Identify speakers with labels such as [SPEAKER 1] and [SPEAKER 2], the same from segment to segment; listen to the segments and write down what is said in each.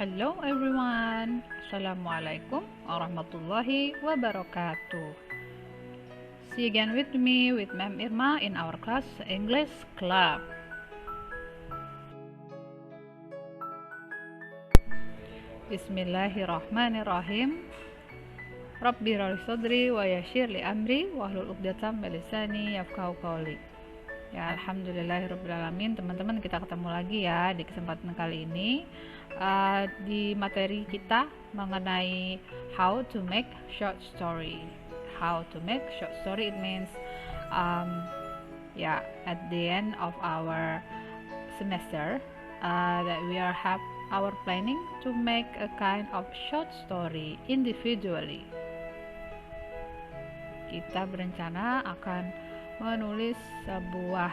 [SPEAKER 1] Hello everyone, Assalamualaikum warahmatullahi wabarakatuh. See you again with me, with Ma'am Irma in our class English Club. Bismillahirrahmanirrahim. Rabbi shrah li sadri wa yassir li amri wahlul 'uqdatam min lisani yafqahu qawli. Ya, alhamdulillahirrabbilalamin. Teman-teman, kita ketemu lagi ya di kesempatan kali ini di materi kita mengenai how to make short story. How to make short story, it means at the end of our semester that we have our planning to make a kind of short story individually. Kita berencana akan menulis sebuah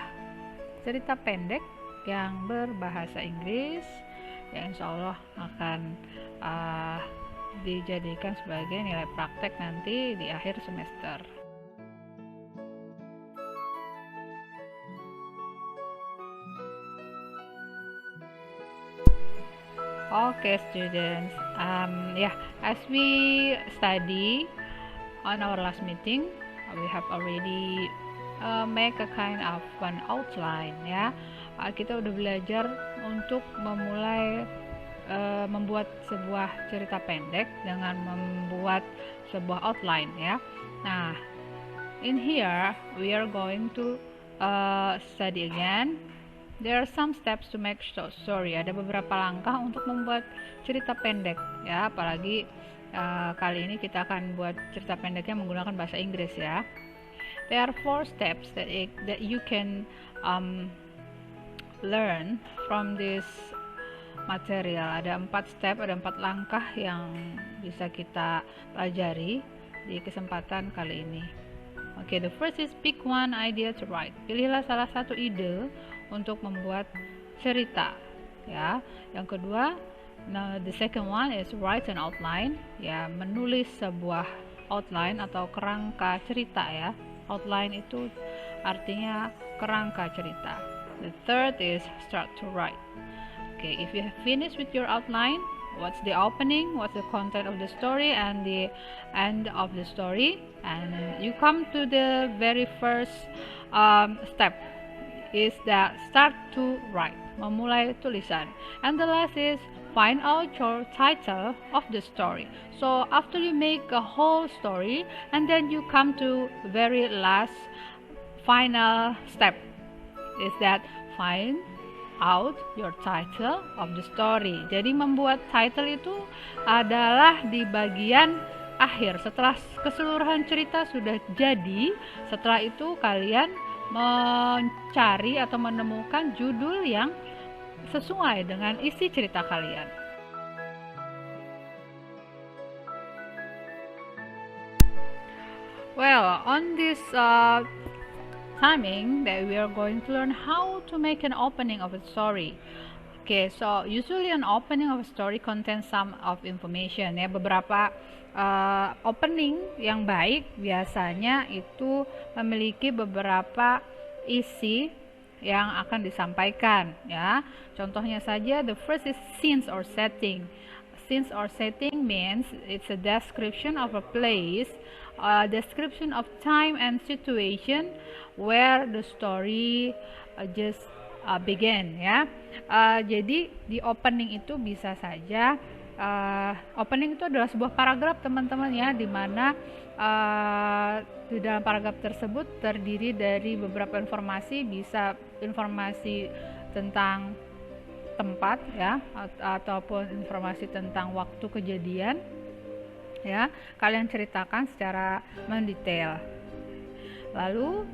[SPEAKER 1] cerita pendek yang berbahasa Inggris yang insya Allah akan dijadikan sebagai nilai praktek nanti di akhir semester. Okay, students, as we study on our last meeting, we have already make a kind of an outline ya. Kita udah belajar untuk memulai membuat sebuah cerita pendek dengan membuat sebuah outline ya. Nah, in here we are going to study again. There are some steps to make short story. Ada beberapa langkah untuk membuat cerita pendek ya, apalagi kali ini kita akan buat cerita pendeknya menggunakan bahasa Inggris ya. There are 4 steps that you can learn from this material. Ada 4 step, ada 4 langkah yang bisa kita pelajari di kesempatan kali ini. Okay, the first is pick one idea to write. Pilihlah salah satu ide untuk membuat cerita. Ya. Yang kedua, the second one is write an outline. Ya, menulis sebuah outline atau kerangka cerita ya. Outline itu artinya kerangka cerita. The third is start to write. Okay, if you have finished with your outline, what's the opening, what's the content of the story, and the end of the story, and you come to the very first step is that start to write, memulai tulisan. And the last is find out your title of the story. So after you make a whole story and then you come to very last final step is that find out your title of the story. Jadi membuat title itu adalah di bagian akhir. Setelah keseluruhan cerita sudah jadi, setelah itu kalian mencari atau menemukan judul yang sesuai dengan isi cerita kalian. Well, on this timing that we are going to learn how to make an opening of a story. Okay, so usually an opening of a story contains some of information ya. Beberapa opening yang baik biasanya itu memiliki beberapa isi yang akan disampaikan ya. Contohnya saja, the first is scenes or setting. Scenes or setting means it's a description of a place, a description of time and situation where the story just begin ya. Jadi di opening itu bisa saja opening itu adalah sebuah paragraf teman-teman ya, di mana di dalam paragraf tersebut terdiri dari beberapa informasi, bisa informasi tentang tempat ya, ataupun informasi tentang waktu kejadian ya, kalian ceritakan secara mendetail. Lalu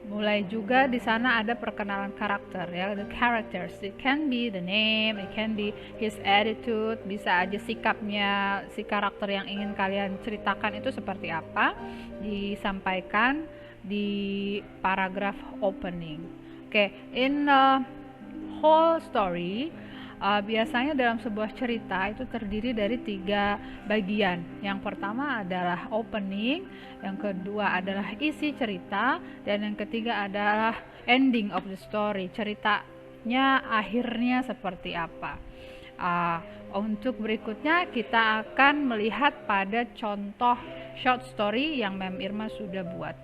[SPEAKER 1] mulai juga di sana ada perkenalan karakter ya, the characters. It can be the name, it can be his attitude, bisa aja sikapnya si karakter yang ingin kalian ceritakan itu seperti apa, disampaikan di paragraf opening. Okay, in whole story biasanya dalam sebuah cerita itu terdiri dari 3 bagian. Yang pertama adalah opening, yang kedua adalah isi cerita, dan yang ketiga adalah ending of the story. Ceritanya akhirnya seperti apa. Untuk berikutnya kita akan melihat pada contoh short story yang Mem Irma sudah buat.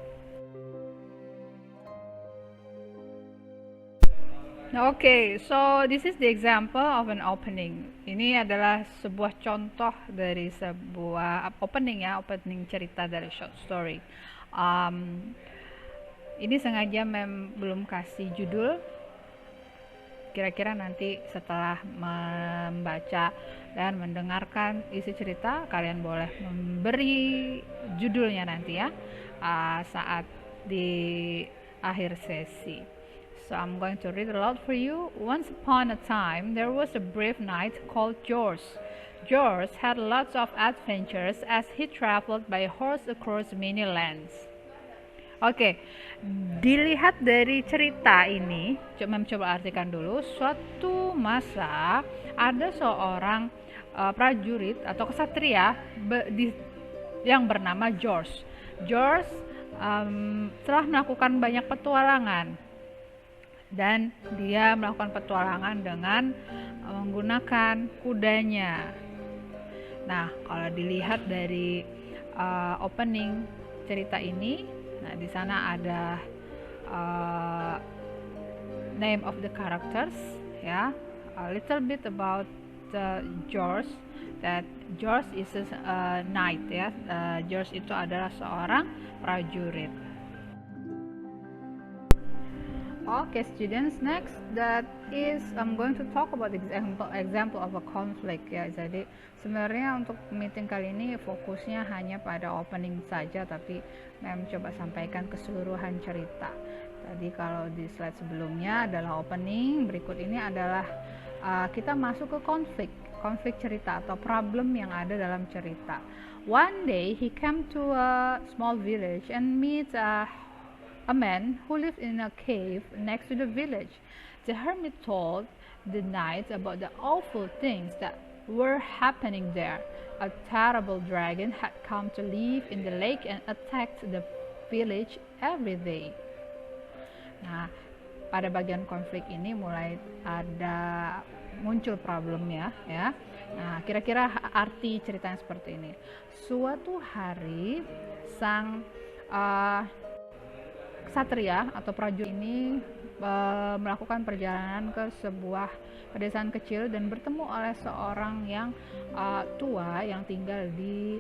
[SPEAKER 1] Okay, so this is the example of an opening. Ini adalah sebuah contoh dari sebuah opening ya, opening cerita dari short story. Ini sengaja Mem belum kasih judul. Kira-kira nanti setelah membaca dan mendengarkan isi cerita, kalian boleh memberi judulnya nanti ya, saat di akhir sesi. So I'm going to read aloud for you. Once upon a time, there was a brave knight called George. George had lots of adventures as he traveled by horse across many lands. Oke, dilihat dari cerita ini, coba artikan dulu. Suatu masa ada seorang prajurit atau kesatria yang bernama George. George telah melakukan banyak petualangan. Dan dia melakukan petualangan dengan menggunakan kudanya. Nah, kalau dilihat dari opening cerita ini, nah di sana ada name of the characters, ya, a little bit about George. That George is a knight, ya. George itu adalah seorang prajurit. Okay, students, next that is I'm going to talk about example of a conflict ya. Jadi sebenarnya untuk meeting kali ini fokusnya hanya pada opening saja, tapi Mem coba sampaikan keseluruhan cerita. Tadi kalau di slide sebelumnya adalah opening, berikut ini adalah kita masuk ke konflik cerita atau problem yang ada dalam cerita. One day he came to a small village and meet a man who lived in a cave next to the village. The hermit told the knight about the awful things that were happening there. A terrible dragon had come to live in the lake and attacked the village every day. Nah, pada bagian konflik ini mulai ada muncul problemnya ya. Nah, kira-kira arti ceritanya seperti ini. Suatu hari sang Satria atau prajurit ini melakukan perjalanan ke sebuah pedesaan kecil dan bertemu oleh seorang yang tua yang tinggal di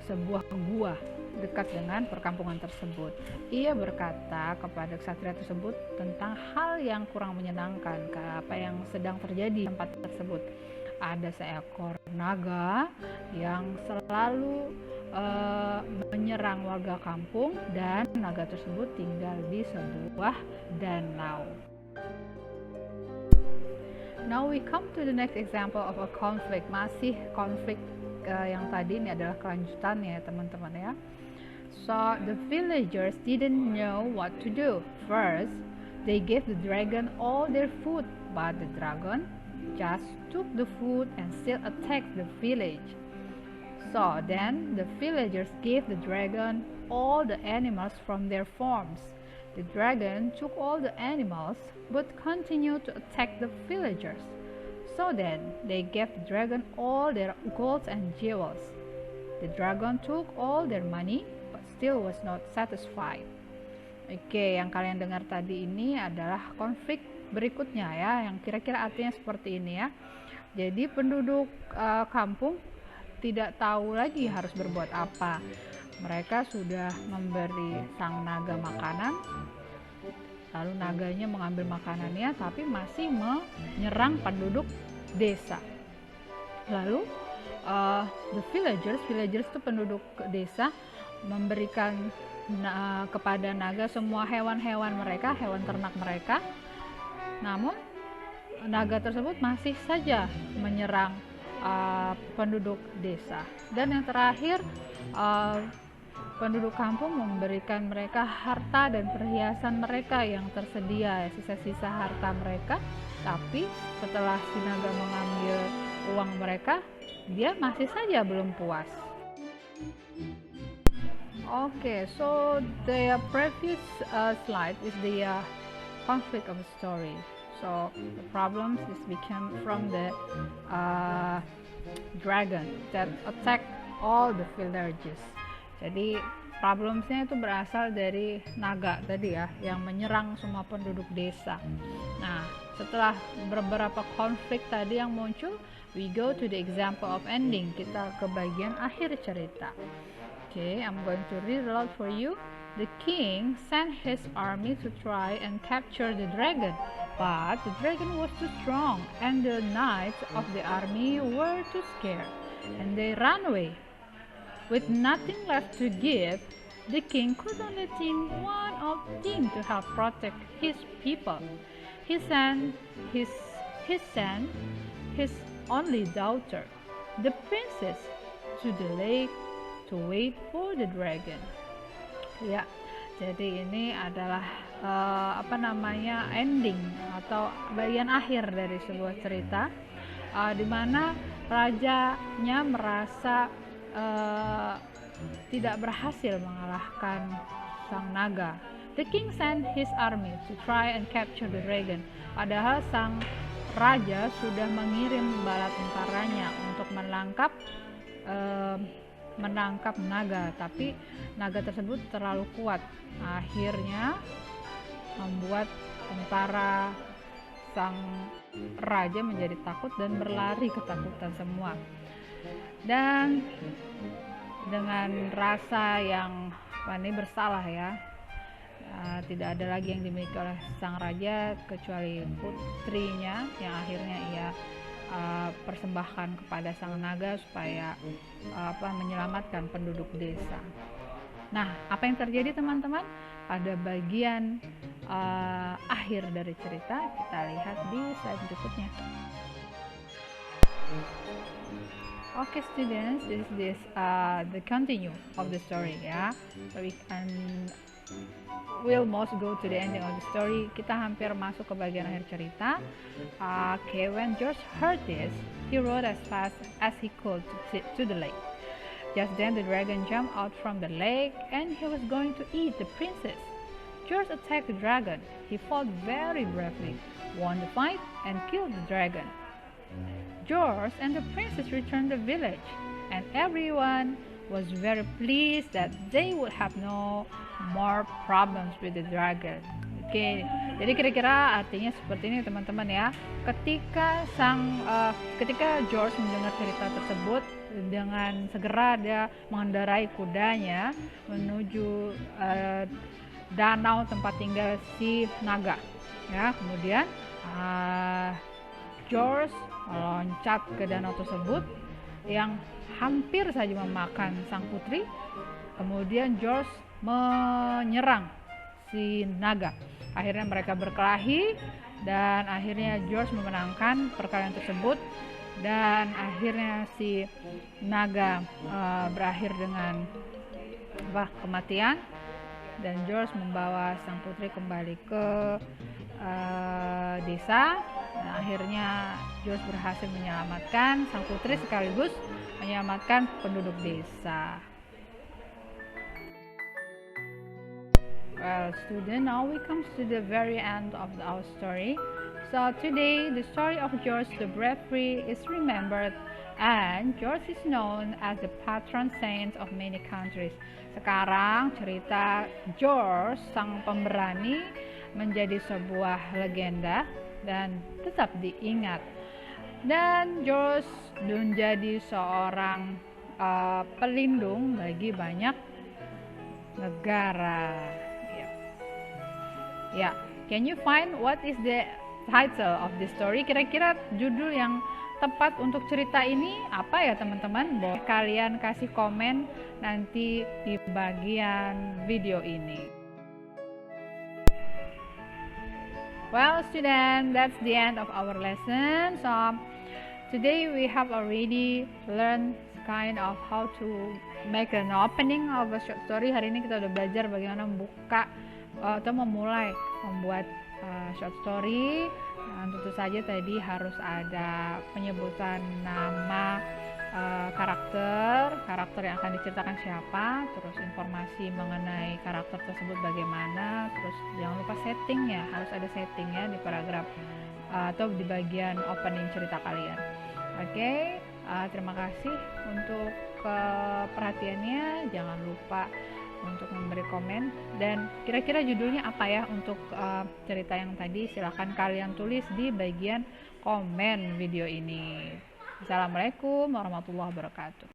[SPEAKER 1] sebuah gua dekat dengan perkampungan tersebut. Ia berkata kepada ksatria tersebut tentang hal yang kurang menyenangkan, apa yang sedang terjadi di tempat tersebut. Ada seekor naga yang selalu menyerang warga kampung dan naga tersebut tinggal di sebuah danau. Now we come to the next example of a conflict. Masih konflik yang tadi, ini adalah kelanjutannya ya teman-teman ya. So the villagers didn't know what to do. First, they gave the dragon all their food, but the dragon just took the food and still attacked the village. So then the villagers gave the dragon all the animals from their farms. The dragon took all the animals but continued to attack the villagers. So then they gave the dragon all their gold and jewels. The dragon took all their money but still was not satisfied. Oke, yang kalian dengar tadi ini adalah konflik berikutnya ya, yang kira-kira artinya seperti ini ya. Jadi penduduk kampung tidak tahu lagi harus berbuat apa. Mereka sudah memberi sang naga makanan, lalu naganya mengambil makanannya tapi masih menyerang penduduk desa. Lalu the villagers itu penduduk desa, memberikan kepada naga semua hewan-hewan mereka, hewan ternak mereka. Namun naga tersebut masih saja menyerang penduduk desa. Dan yang terakhir, penduduk kampung memberikan mereka harta dan perhiasan mereka yang tersedia, sisa-sisa harta mereka. Tapi setelah si naga mengambil uang mereka, dia masih saja belum puas. Okay, so the previous slide is the conflict of a story. So the problems is become from the dragon that attack all the villagers. Jadi problemsnya itu berasal dari naga tadi ya, yang menyerang semua penduduk desa. Nah, setelah beberapa konflik tadi yang muncul, we go to the example of ending. Kita ke bagian akhir cerita. Okay, I'm going to read aloud for you. The king sent his army to try and capture the dragon, but the dragon was too strong, and the knights of the army were too scared, and they ran away. With nothing left to give, the king could only think one of thing to help protect his people. He sent his only daughter, the princess, to the lake to wait for the dragon. Ya, jadi ini adalah ending atau bagian akhir dari sebuah cerita, di mana rajanya merasa tidak berhasil mengalahkan sang naga. The king sent his army to try and capture the dragon. Padahal sang raja sudah mengirim bala tentaranya untuk menangkap naga, tapi naga tersebut terlalu kuat. Akhirnya membuat tentara sang raja menjadi takut dan berlari ketakutan semua. Dan dengan rasa yang bersalah ya, tidak ada lagi yang dimiliki oleh sang raja kecuali putrinya yang akhirnya ia persembahkan kepada sang naga supaya menyelamatkan penduduk desa. Nah, apa yang terjadi teman-teman pada bagian akhir dari cerita? Kita lihat di slide berikutnya. Okay, students, this is the continue of the story ya. So we'll most go to the ending of the story. Kita hampir masuk ke bagian akhir cerita. Okay, when George heard this, he rode as fast as he could to the lake. Just then the dragon jumped out from the lake and he was going to eat the princess. George attacked the dragon. He fought very bravely, won the fight, and killed the dragon. George and the princess returned to the village, and everyone was very pleased that they would have no more problems with the dragon. Oke, jadi kira-kira artinya seperti ini teman-teman ya. Ketika George mendengar cerita tersebut, dengan segera dia mengendarai kudanya menuju danau tempat tinggal si naga. Ya, kemudian George meloncat ke danau tersebut yang hampir saja memakan sang putri. Kemudian George menyerang si naga. Akhirnya mereka berkelahi dan akhirnya George memenangkan perkelahian tersebut, dan akhirnya si naga berakhir dengan kematian, dan George membawa sang putri kembali ke desa. Dan akhirnya George berhasil menyelamatkan sang putri sekaligus menyelamatkan penduduk desa. Well, student, now we come to the very end of our story. So today, the story of George the Bravery is remembered, and George is known as the patron saint of many countries. Sekarang cerita George sang pemberani menjadi sebuah legenda dan tetap diingat. Dan George menjadi seorang pelindung bagi banyak negara. Ya, can you find what is the title of the story? Kira-kira judul yang tepat untuk cerita ini apa ya teman-teman? Boleh kalian kasih komen nanti di bagian video ini. Well, student, that's the end of our lesson. So today we have already learned kind of how to make an opening of a short story. Hari ini kita udah belajar bagaimana membuka atau memulai membuat short story. Dan tentu saja tadi harus ada penyebutan nama karakter yang akan diceritakan siapa, terus informasi mengenai karakter tersebut bagaimana, terus jangan lupa settingnya, harus ada settingnya di paragraf atau di bagian opening cerita kalian. Oke, terima kasih untuk perhatiannya. Jangan lupa untuk memberi komen, dan kira-kira judulnya apa ya untuk cerita yang tadi, silahkan kalian tulis di bagian komen video ini. Assalamualaikum warahmatullahi wabarakatuh.